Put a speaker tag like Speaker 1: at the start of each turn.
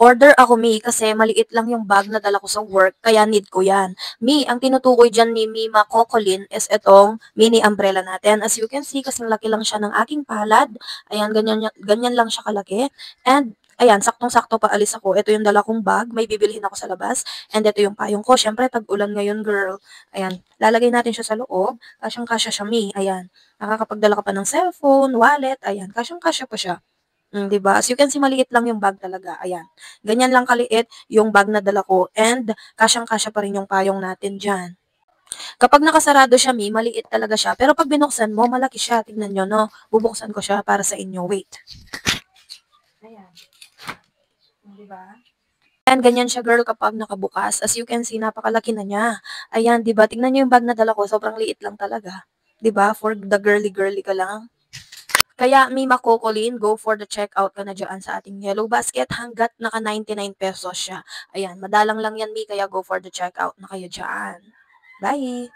Speaker 1: Order ako, Mi, kasi maliit lang yung bag na dala ko sa work, kaya need ko yan. Mi, ang tinutukoy dyan ni Mima Cocolin is itong mini umbrella natin. As you can see, kasing laki lang siya ng aking palad. Ayan, ganyan lang siya kalaki. And, ayan, saktong-sakto pa alis ako. Ito yung dala kong bag, may bibilhin ako sa labas. And ito yung payong ko. Siyempre, tag-ulan ngayon, girl. Ayan, lalagay natin siya sa loob. Kasyang-kasya siya, Mi. Ayan, nakakapagdala ka pa ng cellphone, wallet. Ayan, kasyang-kasya pa siya. 'Di ba? As you can see, maliit lang yung bag talaga, ayan. Ganyan lang kaliit yung bag na dala ko and kasyang-kasya pa rin yung payong natin diyan. Kapag nakasarado siya, maliit talaga siya, pero 'pag binuksan mo, malaki siya. Tignan niyo 'no, bubuksan ko siya para sa inyo, wait. Ayan, 'di ba? And ganyan siya, girl, kapag nakabukas. As you can see, napakalaki na niya. Ayan, 'di ba? Tignan niyo yung bag na dala ko, sobrang liit lang talaga. 'Di ba? For the girly-girly ka lang. Kaya Mima Cocolin, go for the checkout ka na dyan sa ating yellow basket hanggat naka 99 pesos siya. Ayan, madalang lang yan, Mi, kaya go for the checkout na kayo dyan. Bye!